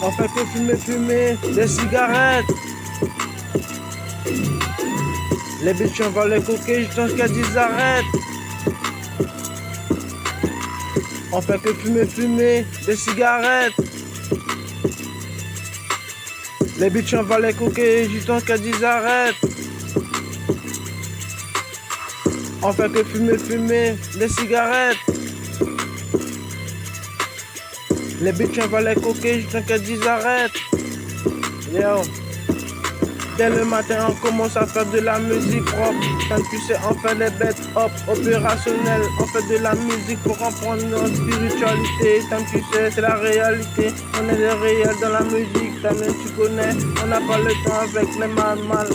On fait que fumer, fumer des cigarettes. Les bitches on va les coquer jusqu'à ce qu'elles disent arrête. On fait que fumer, fumer des cigarettes. Les bitches on va les coquer jusqu'à ce qu'elles disent arrête. On fait que fumer, fumer des cigarettes. Les bitches on va les coquer jusqu'à ce qu'elles disent arrête. Yo. Dès le matin, on commence à faire de la musique propre. Quand tu sais, on fait les bêtes hop, opérationnelles. On fait de la musique pour reprendre notre spiritualité. Quand tu sais, c'est la réalité. On est des réels dans la musique, même tu connais. On n'a pas le temps avec les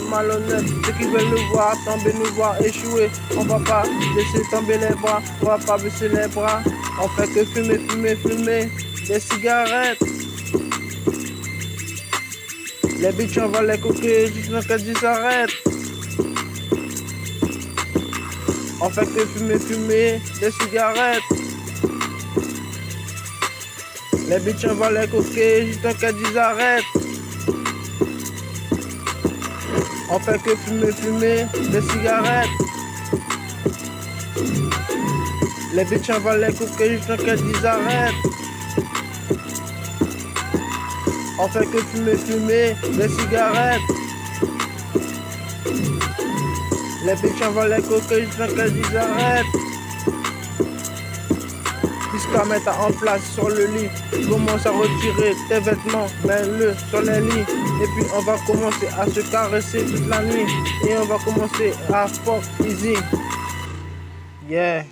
malhonnêtes. Ceux qui veulent nous voir tomber, nous voir échouer. On va pas laisser tomber les bras, on va pas baisser les bras. On fait que fumer, fumer, fumer des cigarettes. Les bitches on va les coquer jusqu'à ce qu'elles disent arrête. On fait que fumer, fumer des cigarettes. Les bitches on va les coquer jusqu'à ce qu'elles disent arrête. On fait que fumer, fumer des cigarettes. Les bitches on va les coquer jusqu'à ce qu'elles disent arrête. On fait que fumer, fumer des cigarettes. Les bitches on va les coquer jusqu'à ce qu'elles disent arrête. Jusqu'à mettre en place sur le lit. Commence à retirer tes vêtements, mets-le sur les lits. Et puis on va commencer à se caresser toute la nuit. Et on va commencer à fuck easy. Yeah.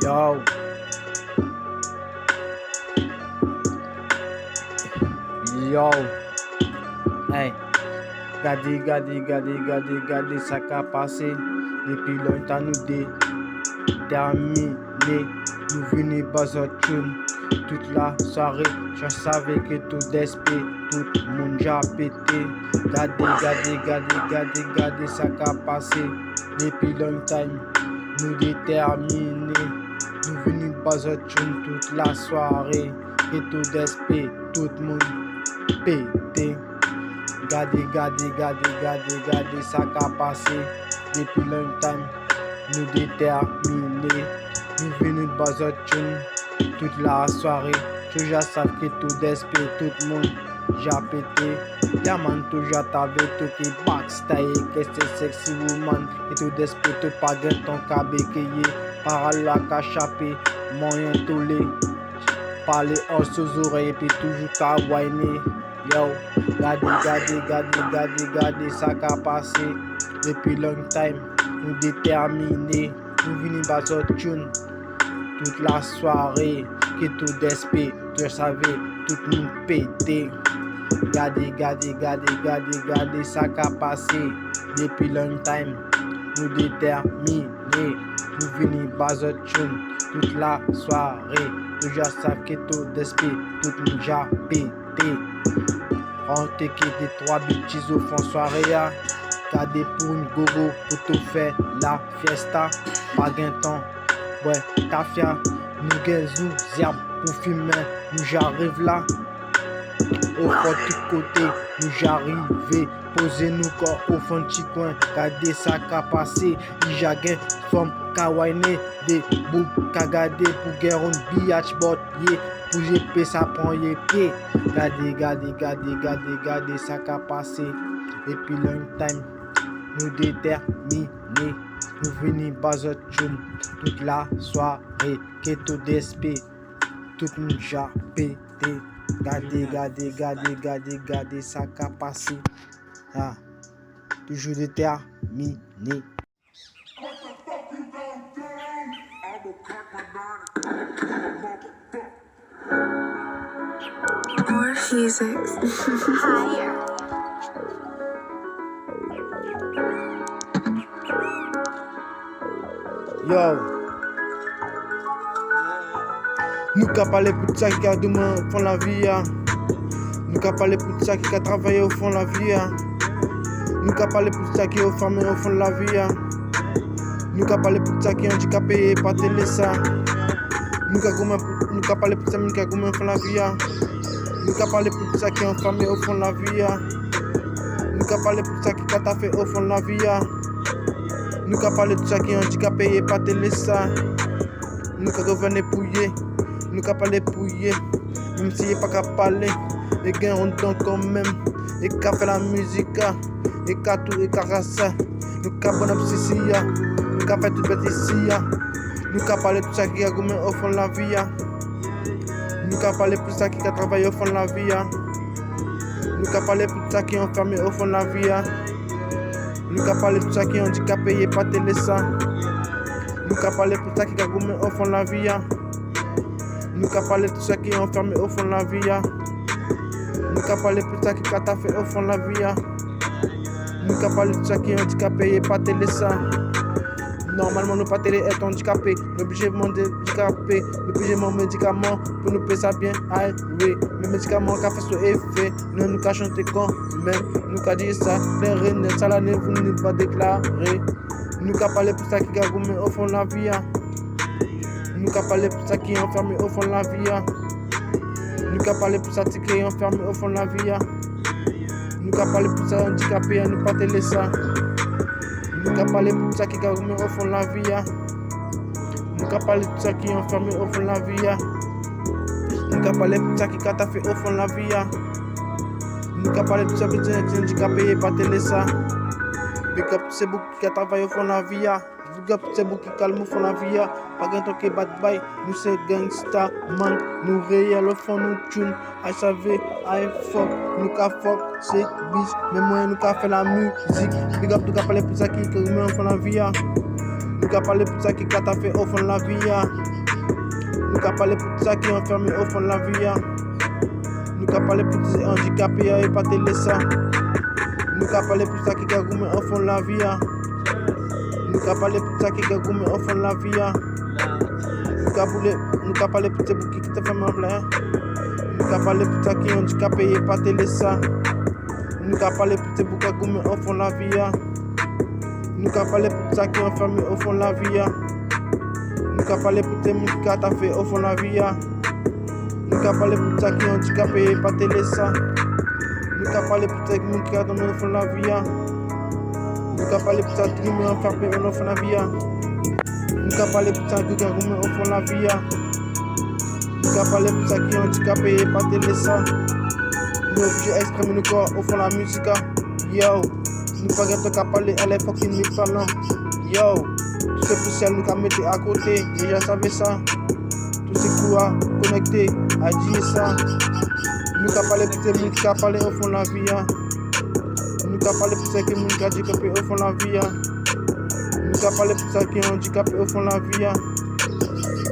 Yo. Yo. Hey. Gardez ça qu'a passé. Depuis longtemps nous déterminés. Nous venons bas tune. Toute la soirée, je savais que tout d'esprit, tout le monde j'ai pété. Gardez ça qu'a passé. Depuis longtemps, nous déterminés. Nous venons bas tune toute la soirée. Et tout d'esprit, tout le monde pété. Gardez ça qu'a passé. Depuis longtemps, nous déterminés. Nous venons bas tune toute la soirée. Toujours savent que tout d'esprit, tout le monde j'ai pété. Yaman toujours t'avais tout qui backstyle. Que c'est sexy woman. Et tout d'esprit, tout pas de ton cabéquillé. Par la cachapé, moyen toulé. Parler hors sous oreilles et puis toujours qu'à whiner. Yo, gardez ça qu'a passé. Depuis long time, nous déterminés. Nous venons bas tune toute la soirée. Que tout d'esprit, tu savais, tout le monde pété. Gardez ça qu'a passé. Depuis long time, nous déterminés. Nous venons bas tune toute la soirée. Toujours savent que tout d'esprit, tout le monde j'ai pété. On te quitte des 3 bitches au fond soirée. Gardez pour une gogo pour te faire la fiesta. Pas gain temps, ouais, ta fia. Nous gagnons ziam pour fumer. Nous j'arrive là. Au fond de côté, nous j'arrive. Posez-nous corps au fond de coin. Gardez ça qu'a passé. Il j'again forme kawaii. Des boucs qu'a gardé pour guerre un biatch bot. Pour GP ça prend les pieds. Gardez ça qu'a passé. Et puis long time, nous déterminés. Nous venons bas tune toute la soirée. Que tout d'esprit, tout le monde j'ai pété. Gardez ça qu'a passé. Ah, toujours déterminé. More physics. Higher. Yo. Nous qu'à parler pour ça qui a demain au fond de la vie. Nous qu'à parler pour ça qui a travaillé au fond de la vie. Nous qu'à parler pour ça qui est fermé au fond de la vie. Nous qu'à parler pour ça qui est handicapé et pas télé ça. Nous qu'à parler pour ça qui a gommé au fond de la vie. Nous qu'à parler pour ça qui est enfermé au fond de la vie. Nous qu'à parler pour ça qui a fait au fond de la vie. Nous qu'à parler de ça qui est handicapé et pas télé ça. Nous qu'à revenir pouiller. Nous qu'à parler pouiller. Même s'il n'est pas qu'à parler. Et gain on donne quand même. Et qu'à faire la musique. Et qu'à tout et qu'à ça. Nous qu'à bonne obsession. Nous qu'à faire toute bêtise. Nous qu'à parler de ça qui a gommé au fond de la vie. Nous qu'à parler pour ça qui a travaillé au fond de la vie. Nous qu'à parler pour ça qui est enfermé au fond de la vie. Nous qu'à parler pour ça qui est handicapé et pas télé ça. Nous qu'à parler pour ça qui a gommé au fond de la vie. Nous qu'à parler pour ça qui est enfermé au fond de la vie. Nous qu'à parler pour ça qui a fait au fond de la vie. Nous qu'à parler pour ça qui est handicapé et pas télé ça. Normalement, nous pas télé est handicapé. L'obligé de handicapé. L'obligé de médicament pour nous payer ça bien. Aïe, oui. Les médicaments qui fait son effet. Nous nous qu'à chanter quand même. Nous qu'à dire ça. Les reines, ça l'année, vous nous pas déclarer. Nous qu'à parler pour ça qui a gommé au fond de la vie. Nous qu'à parler pour ça qui est enfermé au fond de la vie. Nous qu'à parler pour ça qui est enfermé au fond de la vie. Nous qu'à parler pour ça handicapé et nous pas télé ça. Nous qu'à parler pour ça qui a gommé au fond de la vie. Nous qu'à parler pour ça qui est enfermé au fond de la vie. Nous qu'à parler pour ça qui a fait au fond de la vie. Nous qu'à parler pour ça qui est handicapé et pas télé ça. Big up c'est beaucoup qui a travaillé au fond de la vie. Big up c'est beaucoup qui calme au fond de la vie. Pas grand temps que bad bye. Nous c'est gangsta man. Nous réel au fond nous tune. I savais, I fuck. Nous qu'à fuck c'est bis. Mais moi nous qu'à faire la musique. Big up nous qu'à parler pour ça qui met au fond de la vie. Nous qu'à parler pour ça qui a fait au fond de la vie. Nous qu'à parler pour ça qui est enfermé au fond de la vie. Nous qu'à parler pour ça handicapé et pas télé ça. Nous qu'à parler pour ça qui a gommé au fond de la vie. Nous qu'à parler pour ça qui a gommé au fond de la vie. Nous qu'à parler pour ça qui te fait mal. Nous qu'à parler pour ça qui est handicapé et pas télé ça. Nous qu'à parler pour ça qui a gommé au fond de la vie. Nous qu'à parler pour ça qui est enfermé au fond de la vie. Nous qu'à parler pour ça qui a fait au fond de la vie. Nous qu'à parler pour ça qui est handicapé et pas télé ça. Nous qu'à parler pour ça qui a dormi au fond de la vie. Nous qu'à parler pour ça qui est enfermé au fond de la vie. Nous qu'à parler pour ça qui a dormi au fond de la vie. Nous qu'à parler pour ça qui est handicapé et pas télé ça. Nous obligés d'exprimer nos corps au fond de la musique. Yo, nous pas qu'à qu'à parler, elle est fucking mille parlant. Yo, tout ce poussière nous qu'à mettre à côté, déjà savais ça. Tous ces coups à connecter, à dire ça. Nous qu'à parler pour ces gens qui a parlé au fond de la vie. Nous qu'à parler pour ces gens qui a handicapé au fond de la vie. Nous qu'à parler pour ceux qui sont handicapés au fond de la vie.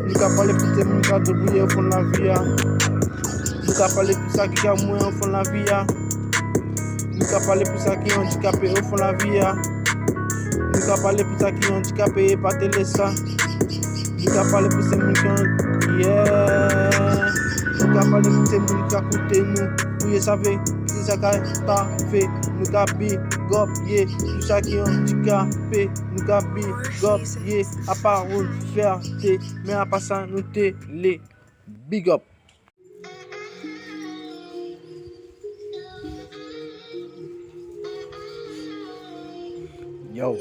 Nous qu'à parler pour ces gens qui ont débrouillé au fond de la vie. Nous qu'à parler pour ceux qui ont moins au fond de la vie. Nous qu'à parler pour ceux qui sont handicapés au fond de la vie. Nous qu'à parler pour ceux qui sont handicapés et pas télé ça. Nous qu'à parler pour ces gens qui ont... Yeah. Nous qu'à parler pour ces gens qui ont écouté nous. Vous savez, c'est ça qu'a fait. Nous qu'à big up, yeah. Tout ça qui est handicapé. Nous qu'à big up, yeah. À parole, fierté. Mais à part ça, nous télé. Big up. Yo.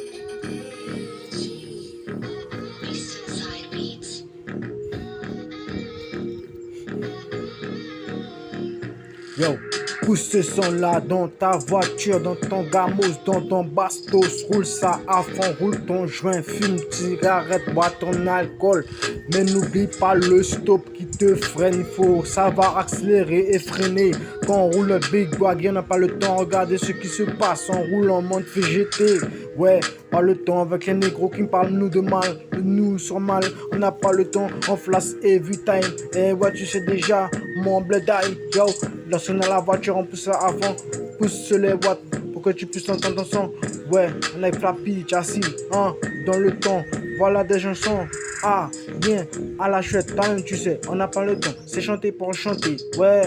Yo, pousse ce son là dans ta voiture, dans ton gamos, dans ton bastos. Roule ça à fond, roule ton joint, fume, cigarette, bois ton alcool. Mais n'oublie pas le stop qui te freine, faut savoir accélérer et freiner. Quand on roule le big wag, on n'a pas le temps, regardez ce qui se passe, on roule en mode VGT. Ouais, pas le temps avec les négros qui me parlent nous de mal, de nous sur mal. On n'a pas le temps, on flash every time. Et ouais, tu sais déjà, mon bled die, yo. Lorsqu'on a la voiture, on pousse ça avant, pousse les watts pour que tu puisses entendre ton son. Ouais, on est flappy, châssis, hein, dans le temps. Voilà des chansons. Ah, bien, à la chouette, toi-même tu sais, on n'a pas le temps, c'est chanter pour chanter. Ouais,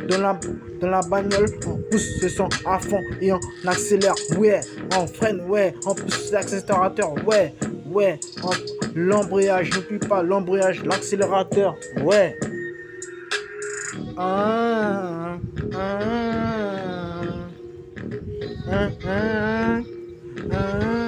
dans la bagnole, on pousse le son à fond et on accélère. Ouais, on freine, ouais, on pousse l'accélérateur. Ouais, l'embrayage, n'oublie pas l'embrayage, l'accélérateur. Ouais. Ah, ah, ah, ah, ah,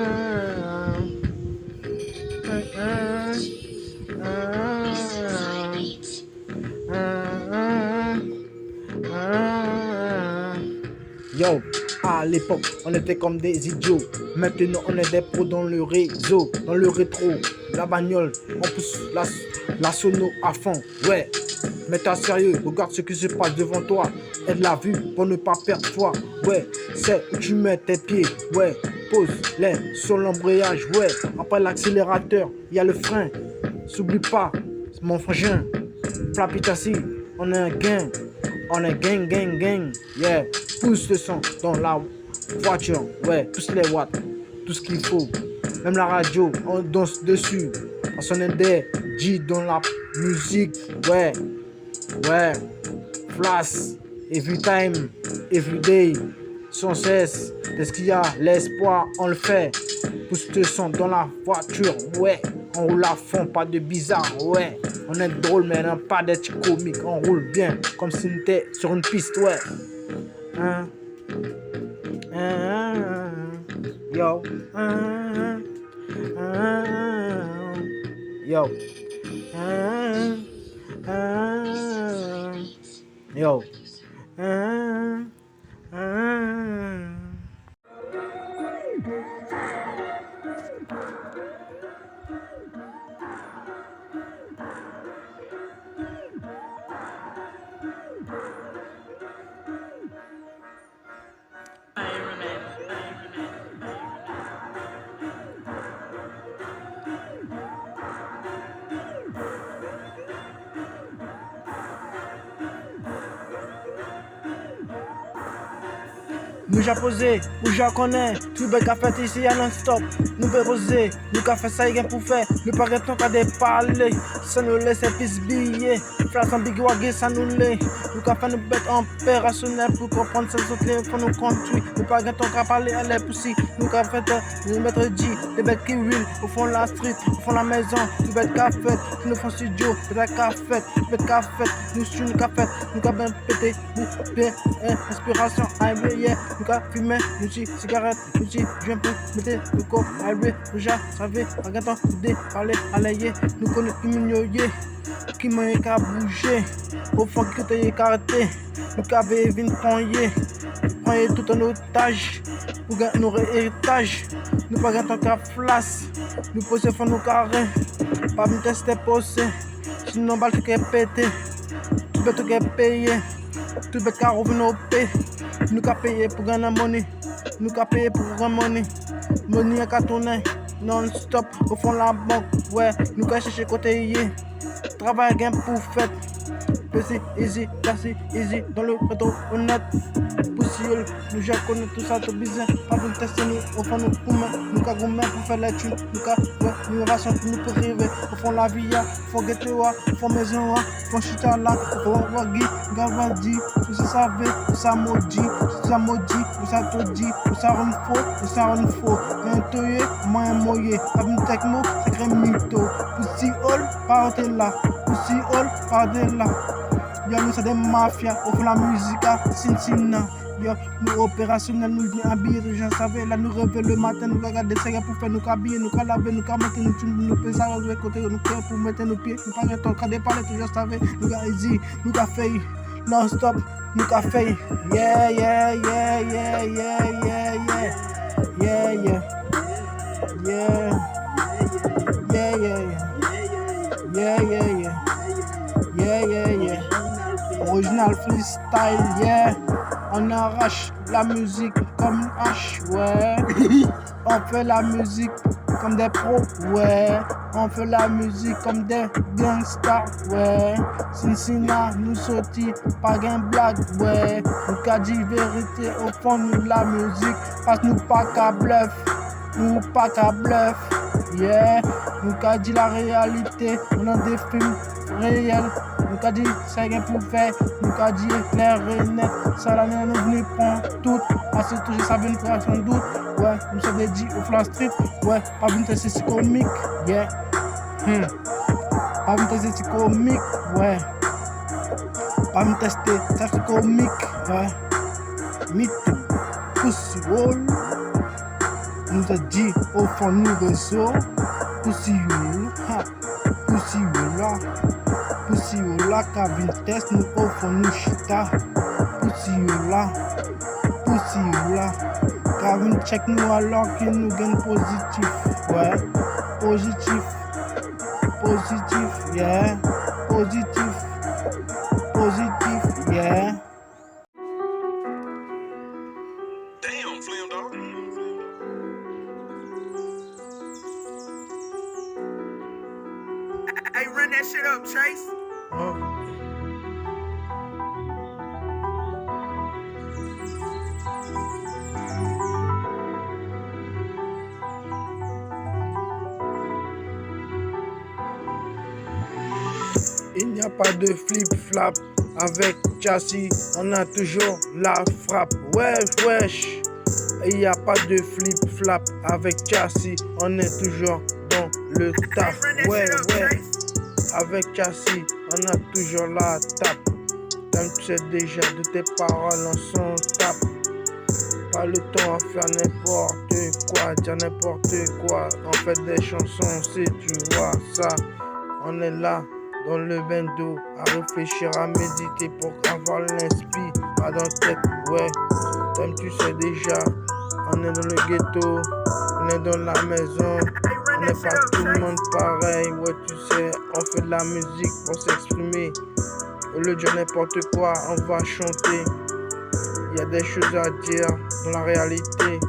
Yo, à l'époque, on était comme des idiots. Maintenant, on est des pros dans le réseau, dans le rétro. La bagnole, on pousse la sono à fond. Ouais, mais t'as sérieux, regarde ce qui se passe devant toi. Aide la vue pour ne pas perdre foi. Ouais, c'est où tu mets tes pieds. Ouais, pose-les sur l'embrayage. Ouais, après l'accélérateur, il y a le frein. S'oublie pas, mon frangin. Flapitassi, on est un gang. On est gang. Yeah, pousse le son dans la voiture. Ouais, pousse les watts, tout ce qu'il faut. Même la radio, on danse dessus. Parce qu'on est des G dans la musique. Ouais. Flash, every time, every day, sans cesse. Qu'est-ce qu'il y a? L'espoir, on le fait. Pousse le son dans la voiture. Ouais, on roule à fond, pas de bizarre. Ouais, on est drôle, mais non pas d'être comique. On roule bien, comme si on était sur une piste. Ouais. Yo. Yo. Yo. Nous j'ai posé, nous j'ai connais, tout le qu'a fait ici à non-stop. Nous peut poser, nous qu'a fait ça y pour faire, le paquet ton qu'a déparler, ça nous laisse pis billets, flash en big wagé, ça nous l'est. Nous qu'a fait nous bête opérationnel pour comprendre ça sont clés pour nous conduire. Le paquet ton qu'a parlé à l'air poussi, nous qu'a fait nous mettre G, des bêtes qui huilent, au fond la street, au fond la maison, nous bêtes qu'a fait, nous font studio, bêtes qu'a fait, nous sur nous qu'a fait, nous qu'a bien pété, nous bien inspiration, yeah. Nous qu'a fumé, nous ci cigarette, nous ci joint pour mettre le corps, highway, déjà, savez, regardant, nous déparler, alayer, nous connaissons plus mignoyer, qui m'a qu'à bouger, au fond qui t'es carté, nous qu'a vine prendre tout en otage, pour gagner nos héritages, nous pas gagner qu'à flash, nous poser fond nos carrés, pas me tester poser, sinon balle tout est pété, tout peut tout est payé, tout peut qu'à revenir au paix. Nous qu'a payé pour gagner money, nous qu'a payé pour gagner money. Money a tourner non-stop au fond la banque, ouais. Nous qu'a chercher côté yé, travail gain pour fête. PC easy, classé easy, dans le rétro honnête. Poussiole, nous j'ai connu tout ça, tout bizarre. Pas de tester nous, au fond nous pour nous qu'a gourmet pour faire les thunes. Nous qu'a, ouais, nous ration pour nous pour rêver. Au fond la vie, faut guetter, faut maison, faut chuter là, faut wagui, gavadi, tout ça savait, tout ça maudit, tout ça te dit, tout ça rend faux, un toye, moi un moyen, avec une techno, c'est crème mytho. Poussiole, partez là, partez là. Yo, nous c'est des mafias, on fait la musique à Cincinnati. Yo, nous opérationnels, nous bien habillés, je savais, là nous rêvons le matin, nous regardons des séries pour faire nous habiller, nous laver, nous mettre nous peser à l'autre côté, nous pour mettre nos pieds, nous pas temps, quand des parler, tu je savais, nous easy, nous fait non-stop, nous fait yeah. Original freestyle, yeah. On arrache la musique comme une hache, ouais. On fait la musique comme des pros, ouais. On fait la musique comme des gangsters, ouais. Cincinnati nous sortit pas gain blague, ouais. Nous qu'a dit vérité au fond nous la musique, parce que nous pas qu'à bluff, yeah. nous qu'a dit la réalité, on a des films réels, nous qu'a dit ça rien pour faire, nous qu'a dit clair et net, ça l'année nous venons prendre tout, à ce toucher ça vient faire sans doute, ouais, nous sommes dédiés au Flash Street, ouais, pas venir tester c'est comique, yeah, pas venir tester c'est comique, ouais, pas venir tester c'est comique, ouais, mytho, pussy wall, nous a dit au fond nous réseau, pussy you là, pussy you là. Pussy yola, cabine test, nous offrons nous chita. Pussy yola, cabine check nous alors qu'il nous gagne positif. Ouais, positif, yeah, positif, yeah. Damn, Flam dog. Hey, run that shit up, Chase. Il n'y a pas de flip-flap avec châssis, on a toujours la frappe. Wesh. Il n'y a pas de flip-flap avec châssis, on est toujours dans le taf. Ouais. Avec châssis, on a toujours la tape. Comme tu sais déjà de tes paroles, on s'en tape. Pas le temps à faire n'importe quoi, dire n'importe quoi. On fait des chansons, si tu vois ça. On est là, dans le bendo, à réfléchir, à méditer pour avoir l'inspi. Pas dans la tête, ouais. Comme tu sais déjà, on est dans le ghetto, on est dans la maison. On n'est pas tout le monde pareil, ouais tu sais, on fait de la musique pour s'exprimer. Au lieu de dire n'importe quoi, on va chanter. Il y a des choses à dire dans la réalité.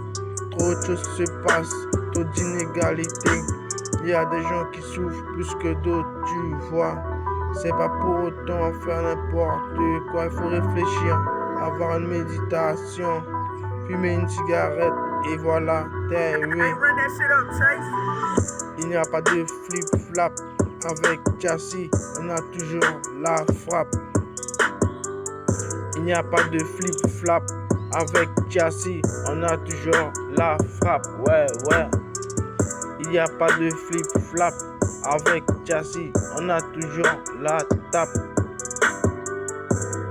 Trop de choses se passent, trop d'inégalités. Il y a des gens qui souffrent plus que d'autres, tu vois. C'est pas pour autant faire n'importe quoi, il faut réfléchir, avoir une méditation, fumer une cigarette et voilà, t'es oui. Hey, run that shit up, Chase. Il n'y a pas de flip-flap avec châssis, on a toujours la frappe. Il n'y a pas de flip-flap avec châssis, on a toujours la frappe. Ouais. Il n'y a pas de flip-flap avec châssis, on a toujours la tape.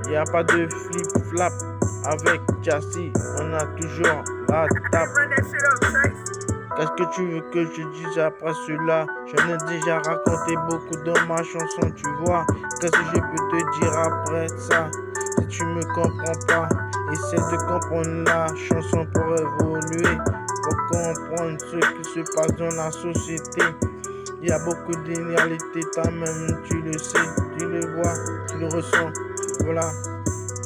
Il n'y a pas de flip-flap avec châssis, on a toujours la tape. Hey, run that shit up, Chase. Qu'est-ce que tu veux que je dise après cela? J'en ai déjà raconté beaucoup dans ma chanson, tu vois. Qu'est-ce que je peux te dire après ça? Si tu me comprends pas, essaie de comprendre la chanson pour évoluer, pour comprendre ce qui se passe dans la société. Il y a beaucoup d'inégalités, toi-même tu le sais, tu le vois, tu le ressens, voilà.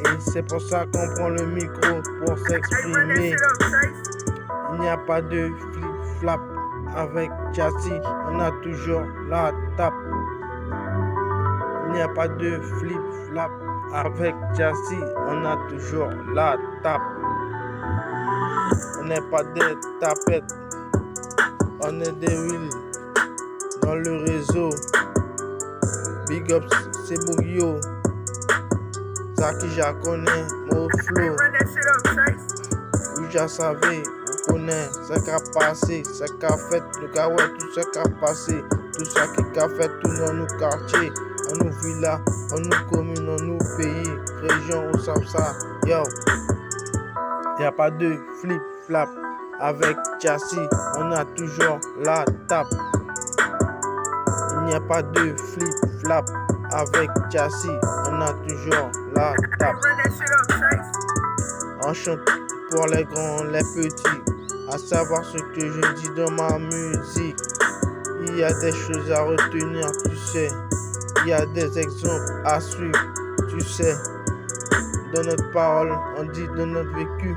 Et c'est pour ça qu'on prend le micro pour Hey, run that s'exprimer. shit up, Chase. Il n'y a pas de flip-flap avec châssis, on a toujours la tape. Il n'y a pas de flip-flap avec châssis, on a toujours la tape. On n'est pas des tapettes, on est des wheels dans le réseau. Big ups, c'est Bougio. Ça qui j'ai connais, mon Hey, flow. run that shit up, Chase. Vous déjà savez, vous connaissez ce qui a passé, ce qui a fait, le cas ouais, tout ce qui a passé, tout ça qui a fait tout dans nos quartiers, dans nos villas, dans nos communes, dans nos pays, régions où ça, yo. Il n'y a pas de flip-flap avec châssis, on a toujours la tape. Il n'y a pas de flip-flap avec châssis, on a toujours la Hey, tape. run that shit up, Chase. On chante pour les grands, les petits, à savoir ce que je dis dans ma musique. Il y a des choses à retenir, tu sais. Il y a des exemples à suivre, tu sais. Dans notre parole, on dit dans notre vécu.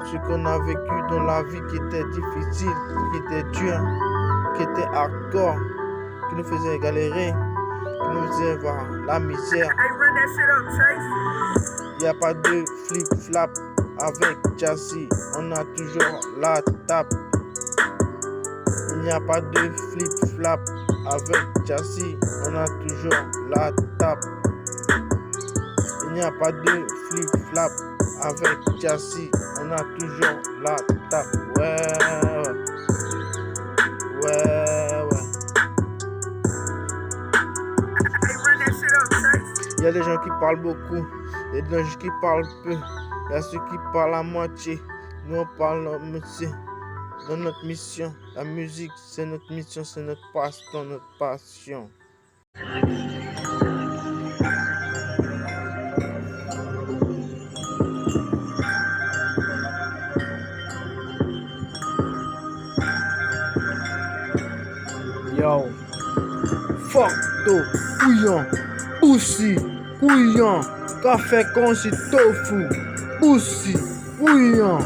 Ce qu'on a vécu dans la vie qui était difficile, qui était dur, qui était hardcore, qui nous faisait galérer, qui nous faisait voir la misère. Hey, run that shit up, Chase. Il n'y a pas de flip-flap avec châssis, on a toujours la tape. Il n'y n'y a pas de flip-flap avec Jassy, on a toujours la tape. Il n'y a pas de flip-flap avec Jassy, on a toujours la tape. Ouais. Hey, run that shit up, Trace. Il y a des gens qui parlent beaucoup, il y a des gens qui parlent peu, il y a ceux qui parlent à moitié. Nous on parle notre métier, dans notre mission. La musique c'est notre mission, c'est notre passe-temps, notre passion. Yo, fuck to, couillon, pussy, couillon, café conci tofu, pussy, couillon,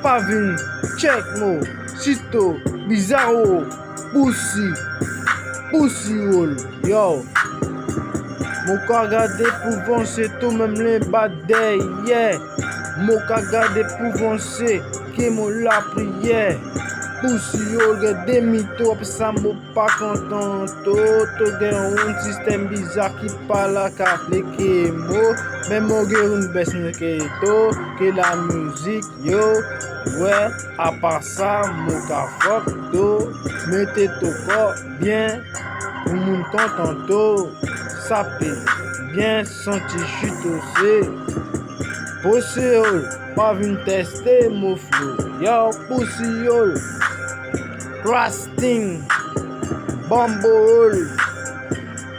pavine, check mo, sito, bizarro, pussy hole, yo. Mon cas gardé pour vencer tout même les badais, yeah. Mon cas gardé pour vencer, qui mon la prière. Pussy hole, des mythos, après ça m'a pas content. Toto gen un système bizarre qui parle à les mots. Mais mon gars une baisse que la musique, yo. Ouais, à part ça, mon cas fuck to. Mettez ton corps bien, pour mon content. Ça peut bien sentir chute aussi. Pussy hole, pas venu tester mon flow. Yo, pussy hole, crusting, bambo hole,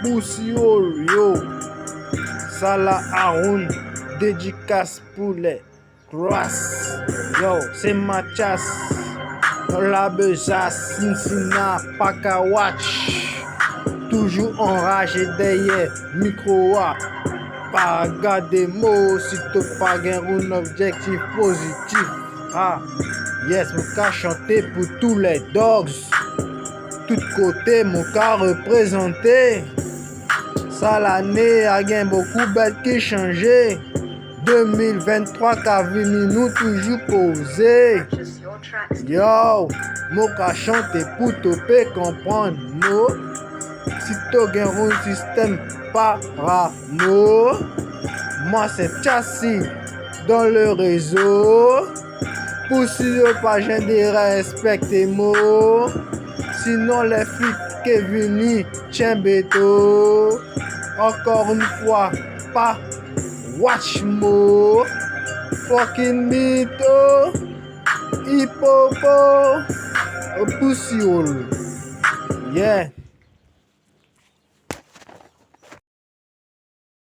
pussy hole, yo. Salah Haroun, dédicace pour les cross. Yo, c'est ma chasse. On la besace, Cincinnati, pas qu'à watch. Toujours enragé derrière micro A. Pas garder mots si tu pas un objectif positif. Ah, yes, mon cas chanter pour tous les dogs. Tout côté, mon cas représenté. Ça l'année a gain beaucoup bête qui changé. 2023 qu'a venu nous toujours poser. Yo, mon cas chanter pour te comprendre. No. Si tu as un système parano, moi c'est Chassis dans le réseau. Pour si le pas de respecter mots, sinon les flics qui viennent tiens béto. Encore une fois, pas watch mo, fucking mytho, hippopo, pussy hole, yeah.